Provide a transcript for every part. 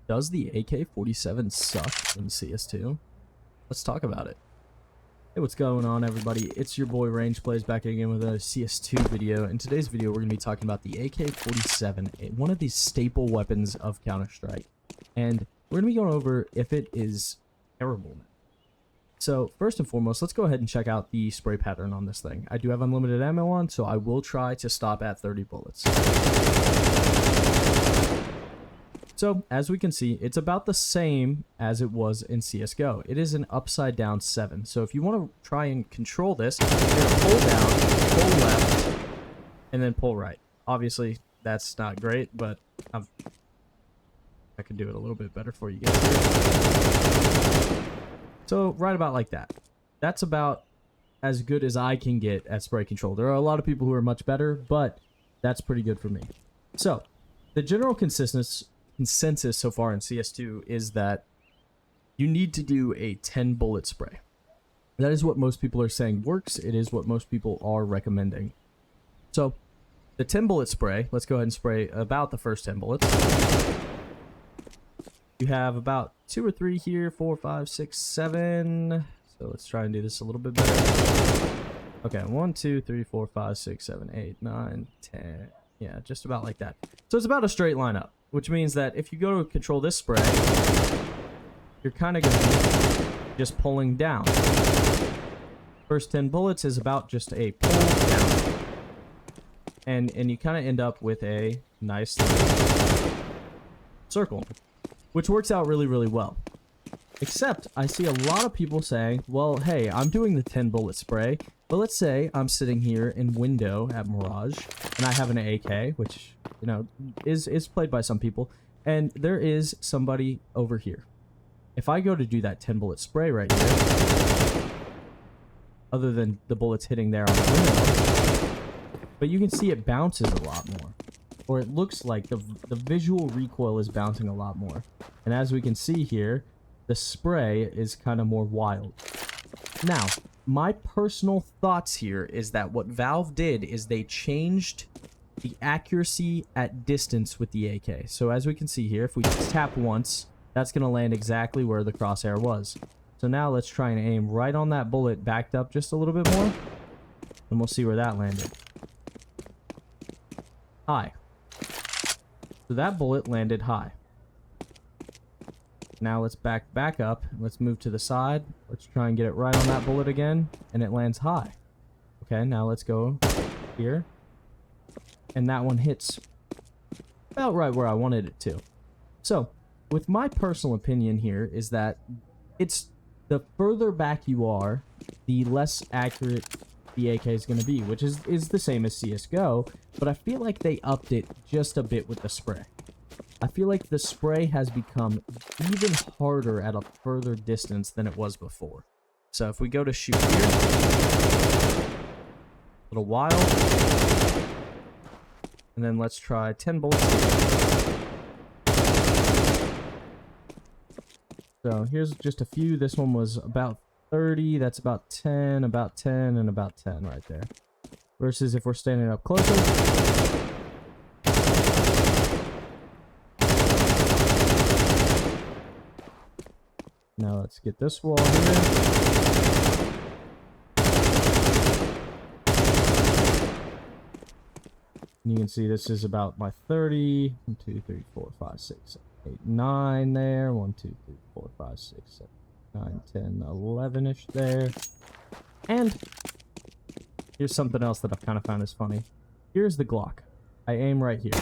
Does the AK-47 suck in CS2? Let's talk about it. Hey, what's going on, everybody? It's your boy Range Plays back again with a CS2 video. In today's video, we're going to be talking about the AK-47, one of these staple weapons of Counter-Strike. And we're going to be going over if it is terrible. So, first and foremost, let's go ahead and check out the spray pattern on this thing. I do have unlimited ammo on, so I will try to stop at 30 bullets. So, as we can see, it's about the same as it was in CSGO. It is an upside down 7. So if you want to try and control this, you're going to pull down, pull left, and then pull right. Obviously, that's not great, but I can do it a little bit better for you guys. So, right about like that. That's about as good as I can get at spray control. There are a lot of people who are much better, but that's pretty good for me. So, the general consensus so far in CS2 is that you need to do a 10 bullet spray. That is what most people are saying works. It is what most people are recommending. So the 10 bullet spray, let's go ahead and spray about the first 10 bullets. You have about 2 or 3 here, 4, 5, 6, 7. So let's try and do this a little bit better. Okay, 1, 2, 3, 4, 5, 6, 7, 8, 9, 10. Yeah, just about like that. So it's about a straight line up, which means that if you go to control this spray, you're kind of going to be just pulling down. First 10 bullets is about just a pull down. And you kind of end up with a nice circle, which works out really, really well. Except I see a lot of people saying, well, hey, I'm doing the 10 bullet spray, but let's say I'm sitting here in window at Mirage, and I have an AK, which, you know, is played by some people, and there is somebody over here. If I go to do that 10 bullet spray right here, other than the bullets hitting there on the window, but you can see it bounces a lot more. Or it looks like the visual recoil is bouncing a lot more. And as we can see here, the spray is kind of more wild. Now, my personal thoughts here is that what Valve did is they changed the accuracy at distance with the AK. So as we can see here, if we just tap once, that's going to land exactly where the crosshair was. So now let's try and aim right on that bullet, backed up just a little bit more, and we'll see where that landed. High. So that bullet landed high. Now let's back up. Let's move to the side. Let's try and get it right on that bullet again, and it lands high. Okay, now let's go here. And that one hits about right where I wanted it to. So, with my personal opinion here is that it's the further back you are, the less accurate the AK is going to be, which is the same as CSGO, but I feel like they upped it just a bit with the spray. I feel like the spray has become even harder at a further distance than it was before. So if we go to shoot here, a little wild, and then let's try 10 bullets here. So here's just a few. This one was about 30, that's about 10, and about 10 right there. Versus if we're standing up closer, now let's get this wall here. And you can see this is about my 30. 1, 2, 3, 4, 5, 6, 7, 8, 9 there. 1, 2, 3, 4, 5, 6, 7, 9, 10, 11-ish there. And here's something else that I've kind of found is funny. Here's the Glock. I aim right here.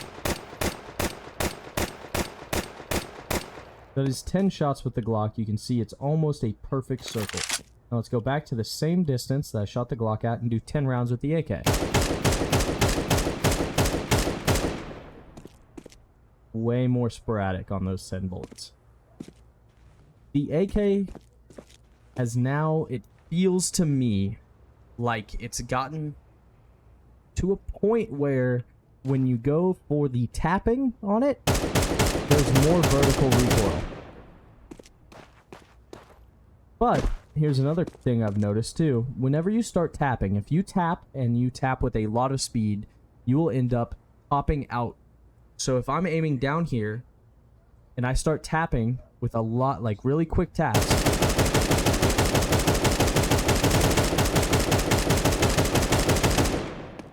That is 10 shots with the Glock. You can see it's almost a perfect circle. Now let's go back to the same distance that I shot the Glock at and do 10 rounds with the AK. Way more sporadic on those 10 bullets. The AK has now, it feels to me like it's gotten to a point where when you go for the tapping on it, there's more vertical recoil. But here's another thing I've noticed too. Whenever you start tapping, if you tap and you tap with a lot of speed, you will end up popping out. So if I'm aiming down here and I start tapping with a lot, like really quick taps,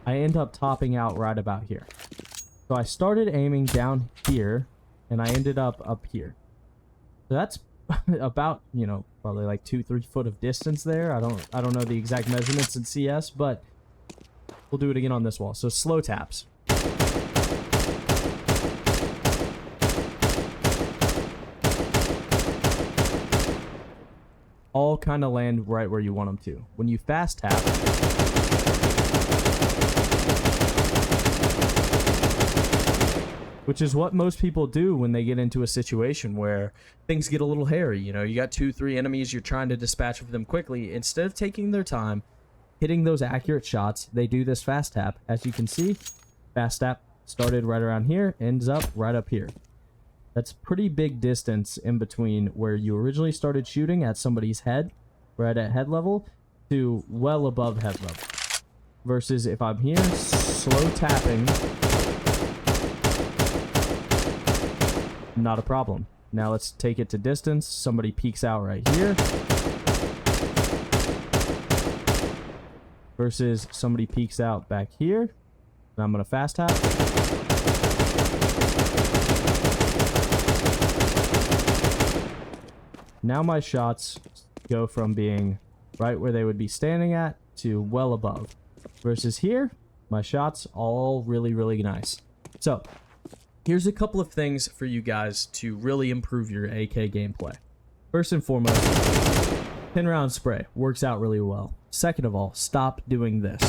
I end up topping out right about here. So I started aiming down here, and I ended up here. So that's about, you know, probably like 2-3 foot of distance there. I don't know the exact measurements in CS, but we'll do it again on this wall. So slow taps. All kind of land right where you want them to. When you fast tap, which is what most people do when they get into a situation where things get a little hairy. You know, you got 2-3 enemies, you're trying to dispatch of them quickly. Instead of taking their time, hitting those accurate shots, they do this fast tap. As you can see, fast tap started right around here, ends up right up here. That's pretty big distance in between where you originally started shooting at somebody's head, right at head level, to well above head level. Versus if I'm here, slow tapping, not a problem. Now let's take it to distance. Somebody peeks out right here. Versus somebody peeks out back here. And I'm going to fast tap. Now my shots go from being right where they would be standing at to well above. Versus here, my shots all really, really nice. So, here's a couple of things for you guys to really improve your AK gameplay. First and foremost, 10-round spray works out really well. Second of all, stop doing this.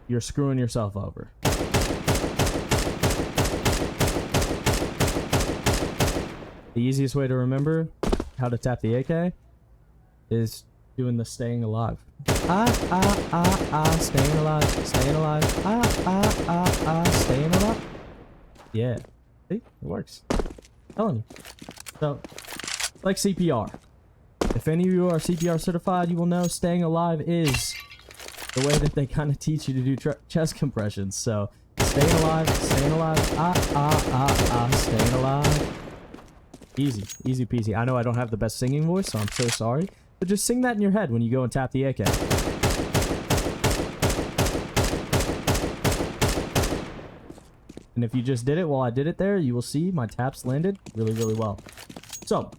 You're screwing yourself over. The easiest way to remember how to tap the AK is doing the staying alive. Staying alive, staying alive, staying alive. Yeah, see, it works. I'm telling you. So, like CPR. If any of you are CPR certified, you will know staying alive is the way that they kind of teach you to do chest compressions. So, staying alive, staying alive, staying alive. Easy, easy peasy. I know I don't have the best singing voice, so I'm so sorry. But just sing that in your head when you go and tap the AK. And if you just did it while I did it there, you will see my taps landed really, really well. So,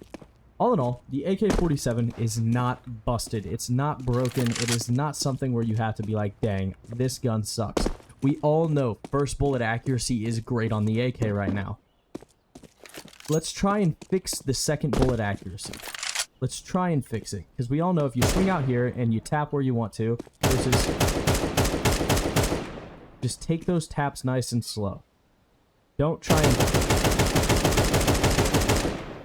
all in all, the AK-47 is not busted. It's not broken. It is not something where you have to be like, dang, this gun sucks. We all know first bullet accuracy is great on the AK right now. Let's try and fix the second bullet accuracy. Let's try and fix it. Because we all know if you swing out here and you tap where you want to, versus just take those taps nice and slow. Don't try and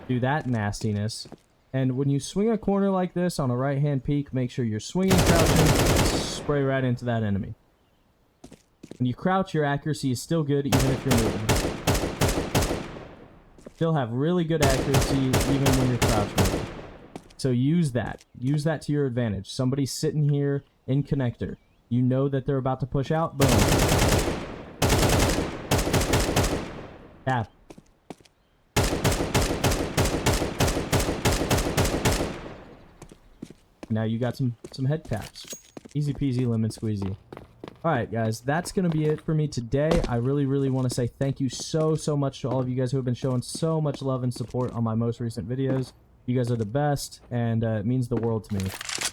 do that nastiness. And when you swing a corner like this on a right-hand peek, make sure you're swinging, crouching, spray right into that enemy. When you crouch, your accuracy is still good even if you're moving. Still have really good accuracy even when you're crouching. So use that. Use that to your advantage. Somebody's sitting here in connector. You know that they're about to push out. Boom. Tap. Now you got some head taps. Easy peasy lemon squeezy. Alright guys, that's going to be it for me today. I really want to say thank you so much to all of you guys who have been showing so much love and support on my most recent videos. You guys are the best, and it means the world to me.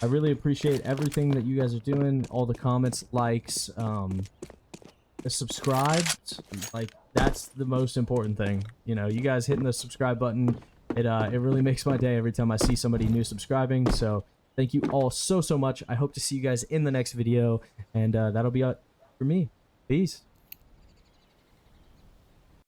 I really appreciate everything that you guys are doing, all the comments, likes, subscribed. Like, that's the most important thing. You know, you guys hitting the subscribe button, it really makes my day every time I see somebody new subscribing. So thank you all so much. I hope to see you guys in the next video, and that'll be it for me. Peace.